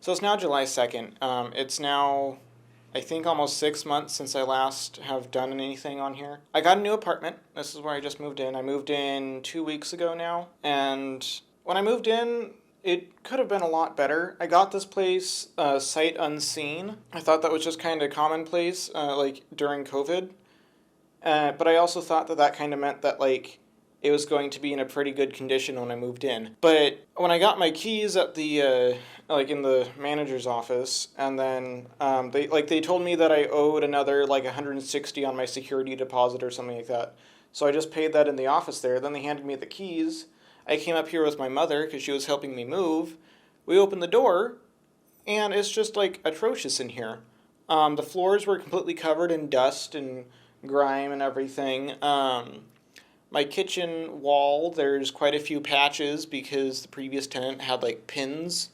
So it's now July 2nd. It's now, I think, almost 6 months since I last have done anything on here. I got a new apartment. This is where I just moved in. I moved in 2 weeks ago now. And when I moved in, it could have been a lot better. I got this place sight unseen. I thought that was just kind of commonplace, like during COVID. But I also thought that that kind of meant that, like, it was going to be in a pretty good condition when I moved in. But when I got my keys at the in the manager's office, and then they told me that I owed another like 160 on my security deposit or something like that. So I just paid that in the office there. Then they handed me the keys. I came up here with my mother because she was helping me move. We opened the door, and it's just like atrocious in here. The floors were completely covered in dust and grime and everything. My kitchen wall, there's quite a few patches because the previous tenant had like pins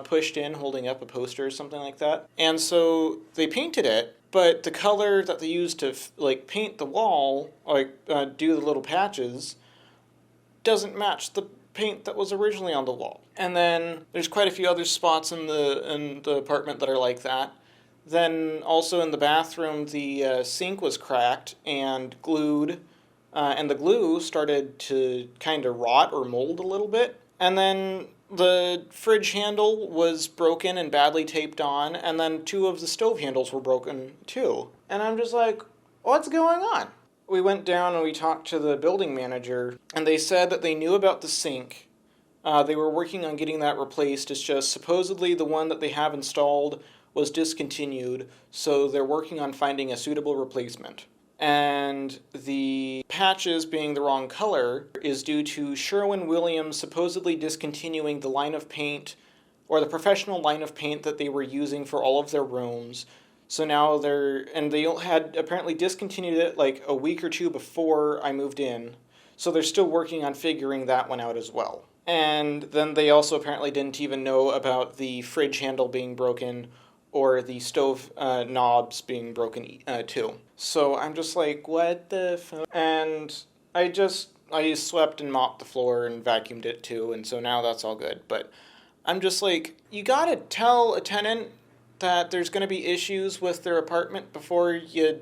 pushed in holding up a poster or something like that. And so they painted it, but the color that they used to like paint the wall, do the little patches, doesn't match the paint that was originally on the wall. And then there's quite a few other spots in the apartment that are like that. Then also in the bathroom, the sink was cracked and glued, and the glue started to kind of rot or mold a little bit. And then the fridge handle was broken and badly taped on, and then two of the stove handles were broken too. And I'm just like, what's going on? We went down and we talked to the building manager, and they said that they knew about the sink. They were working on getting that replaced. It's just supposedly the one that they have installed was discontinued, so they're working on finding a suitable replacement. And the patches being the wrong color is due to Sherwin-Williams supposedly discontinuing the line of paint, or the professional line of paint that they were using for all of their rooms. So now they had apparently discontinued it like a week or two before I moved in. So they're still working on figuring that one out as well. And then they also apparently didn't even know about the fridge handle being broken or the stove knobs being broken too. So I'm just like, what the fuck? And I swept and mopped the floor and vacuumed it too, and so now that's all good. But I'm just like, you gotta tell a tenant that there's gonna be issues with their apartment before you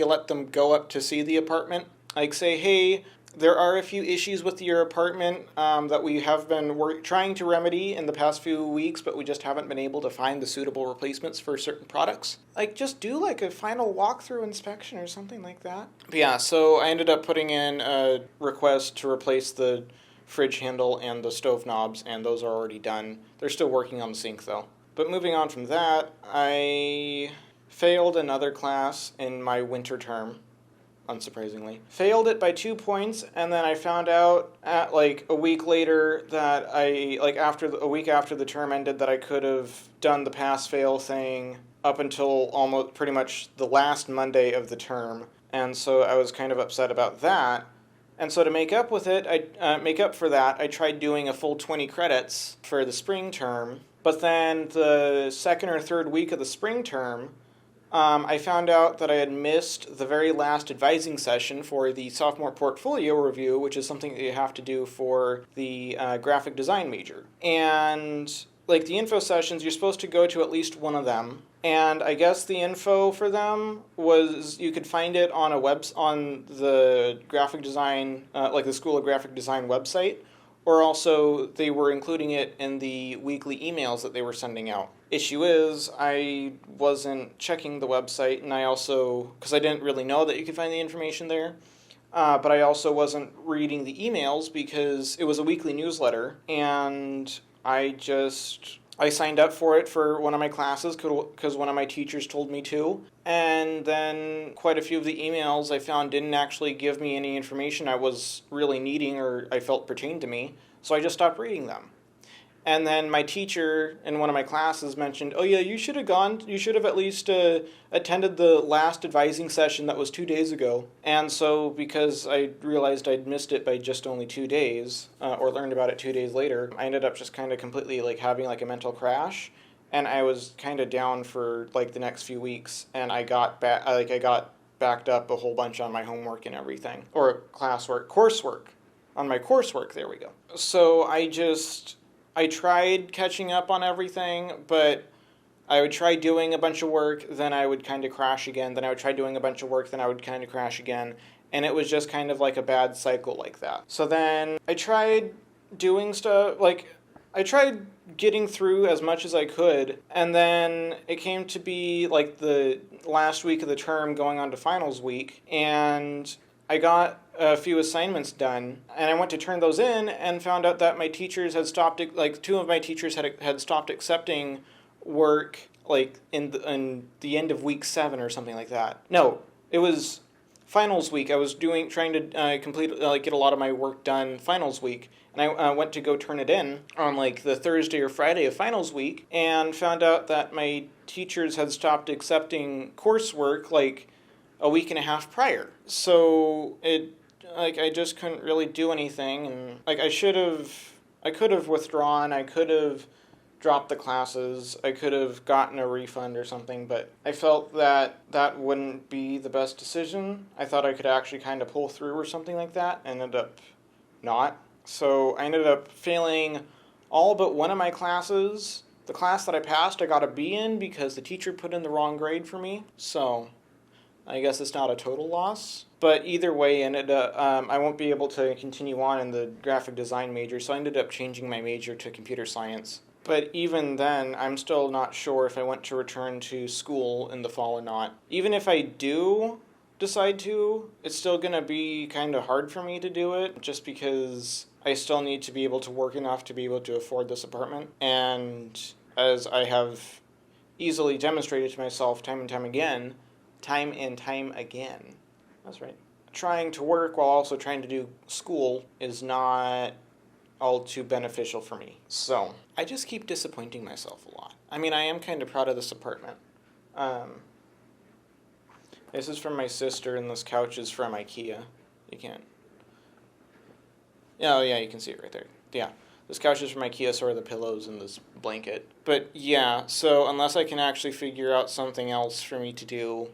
let them go up to see the apartment. Like, say, hey, there are a few issues with your apartment that we have been trying to remedy in the past few weeks, but we just haven't been able to find the suitable replacements for certain products. Like, just do like a final walkthrough inspection or something like that. But yeah, so I ended up putting in a request to replace the fridge handle and the stove knobs, and those are already done. They're still working on the sink though. But moving on from that, I failed another class in my winter term. Unsurprisingly. Failed it by 2 points, and then I found out at like a week later that a week after the term ended, that I could have done the pass-fail thing up until almost pretty much the last Monday of the term. And so I was kind of upset about that. And so to make up for that, I tried doing a full 20 credits for the spring term. But then the second or third week of the spring term, I found out that I had missed the very last advising session for the sophomore portfolio review, which is something that you have to do for the graphic design major. And like the info sessions, you're supposed to go to at least one of them. And I guess the info for them was you could find it on on the graphic design, like the School of Graphic Design website, or also they were including it in the weekly emails that they were sending out. Issue is, I wasn't checking the website, and I also, because I didn't really know that you could find the information there, but I also wasn't reading the emails because it was a weekly newsletter, and I signed up for it for one of my classes because one of my teachers told me to, and then quite a few of the emails I found didn't actually give me any information I was really needing or I felt pertained to me, so I just stopped reading them. And then my teacher in one of my classes mentioned, oh yeah, you should have at least attended the last advising session that was 2 days ago. And so because I realized I'd missed it by just only 2 days, or learned about it 2 days later, I ended up just kind of completely like having like a mental crash. And I was kind of down for like the next few weeks, and I got backed up a whole bunch on my homework and everything. Or coursework. On my coursework, there we go. So I just I tried catching up on everything, but I would try doing a bunch of work, then I would kind of crash again, then I would try doing a bunch of work, then I would kind of crash again, and it was just kind of like a bad cycle like that. So then I tried doing stuff, like, I tried getting through as much as I could, and then it came to be like the last week of the term going on to finals week, and I got a few assignments done, and I went to turn those in and found out that my teachers had stopped, like two of my teachers had stopped accepting work like in the end of week 7 or something like that. No, it was finals week. I was trying to complete get a lot of my work done finals week, and I went to go turn it in on like the Thursday or Friday of finals week, and found out that my teachers had stopped accepting coursework like a week and a half prior. So I just couldn't really do anything, and like I could have withdrawn. I could have dropped the classes. I could have gotten a refund or something, but I felt that that wouldn't be the best decision. I thought I could actually kind of pull through or something like that, and ended up not. So I ended up failing all but one of my classes. The class that I passed, I got a B in because the teacher put in the wrong grade for me. So I guess it's not a total loss. But either way, I won't be able to continue on in the graphic design major, so I ended up changing my major to computer science. But even then, I'm still not sure if I want to return to school in the fall or not. Even if I do decide to, it's still going to be kind of hard for me to do it, just because I still need to be able to work enough to be able to afford this apartment. And as I have easily demonstrated to myself time and time again, that's right, trying to work while also trying to do school is not all too beneficial for me. So I just keep disappointing myself a lot. I mean, I am kind of proud of this apartment. This is from my sister, and this couch is from IKEA. You can't. Oh yeah, you can see it right there. Yeah, this couch is from IKEA, so are the pillows and this blanket. But yeah, so unless I can actually figure out something else for me to do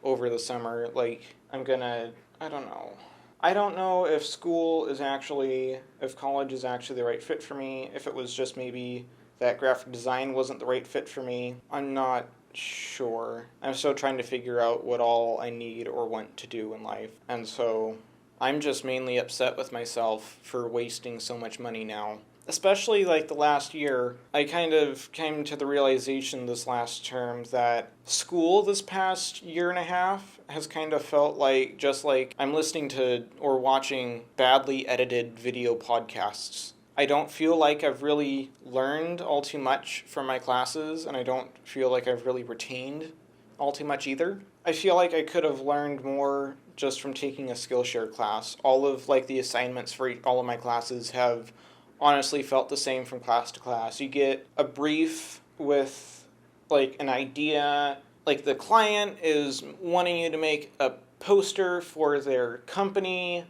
over the summer, like I don't know. I don't know if if college is actually the right fit for me, if it was just maybe that graphic design wasn't the right fit for me. I'm not sure. I'm still trying to figure out what all I need or want to do in life. And so I'm just mainly upset with myself for wasting so much money now. Especially like the last year, I kind of came to the realization this last term that school this past year and a half has kind of felt like just like I'm listening to or watching badly edited video podcasts. I don't feel like I've really learned all too much from my classes, and I don't feel like I've really retained all too much either. I feel like I could have learned more just from taking a Skillshare class. All of like the assignments for all of my classes have honestly felt the same from class to class. You get a brief with like an idea, like the client is wanting you to make a poster for their company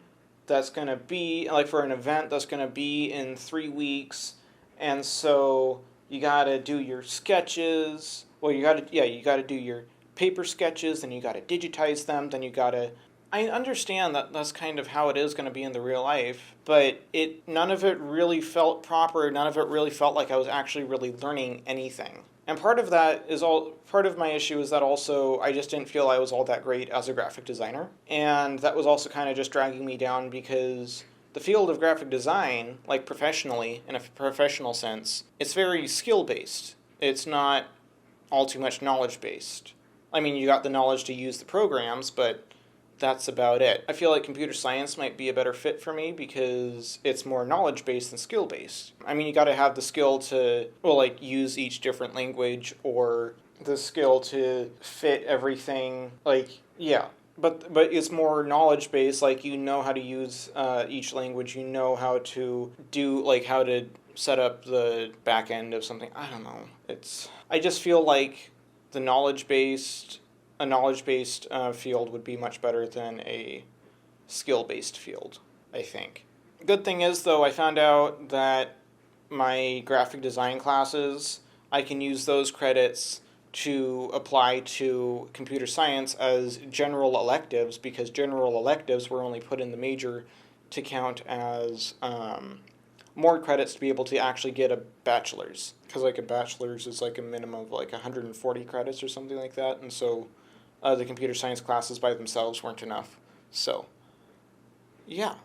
that's going to be like for an event that's going to be in 3 weeks, and so you got to do your sketches. Well, you got to do your paper sketches, then you got to digitize them, then you got to I understand that that's kind of how it is going to be in the real life, but none of it really felt proper. None of it really felt like I was actually really learning anything. And part of my issue is that also I just didn't feel I was all that great as a graphic designer. And that was also kind of just dragging me down because the field of graphic design, like professionally, in a professional sense, it's very skill-based. It's not all too much knowledge-based. I mean, you got the knowledge to use the programs, but that's about it. I feel like computer science might be a better fit for me because it's more knowledge-based than skill-based. I mean, you got to have the skill to, use each different language or the skill to fit everything. But it's more knowledge-based. Like, you know how to use each language. You know how to do, how to set up the back end of something. I don't know. I just feel like a knowledge-based field would be much better than a skill-based field, I think. Good thing is, though, I found out that my graphic design classes, I can use those credits to apply to computer science as general electives, because general electives were only put in the major to count as more credits to be able to actually get a bachelor's. Because like a bachelor's is like a minimum of like 140 credits or something like that. And so the computer science classes by themselves weren't enough. So, yeah.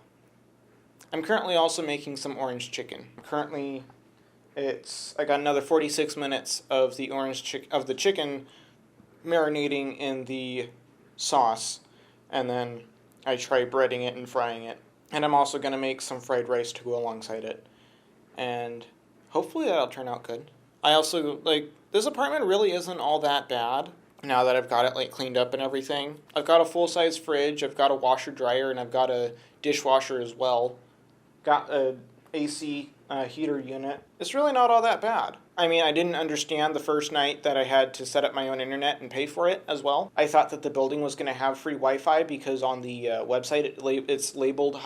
I'm currently also making some orange chicken. Currently, I got another 46 minutes of the chicken marinating in the sauce, and then I try breading it and frying it. And I'm also going to make some fried rice to go alongside it. And hopefully that'll turn out good. I also, like, this apartment really isn't all that bad now that I've got it, like, cleaned up and everything. I've got a full-size fridge, I've got a washer-dryer, and I've got a dishwasher as well. Got a AC heater unit. It's really not all that bad. I mean, I didn't understand the first night that I had to set up my own internet and pay for it as well. I thought that the building was going to have free Wi-Fi because on the website it's labeled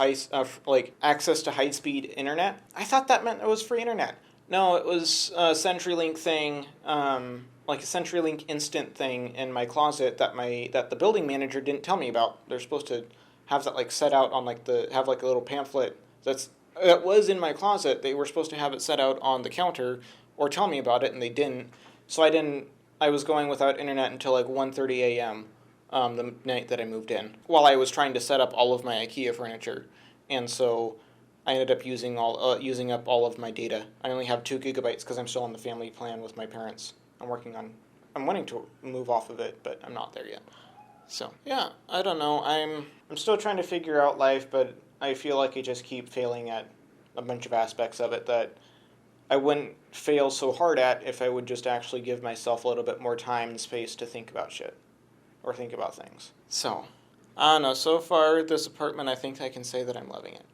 like access to high-speed internet. I thought that meant it was free internet. No, it was a CenturyLink thing, like a CenturyLink instant thing in my closet that the building manager didn't tell me about. They're supposed to have that like set out on like have like a little pamphlet that was in my closet. They were supposed to have it set out on the counter or tell me about it, and they didn't. So I was going without internet until like 1:30 a.m. The night that I moved in, while I was trying to set up all of my IKEA furniture, and so I ended up using up all of my data. I only have 2 gigabytes because I'm still on the family plan with my parents. I'm wanting to move off of it, but I'm not there yet. So yeah, I don't know. I'm still trying to figure out life, but I feel like I just keep failing at a bunch of aspects of it that I wouldn't fail so hard at if I would just actually give myself a little bit more time and space to think about shit. Or think about things. So, I don't know. So far, this apartment, I think I can say that I'm loving it.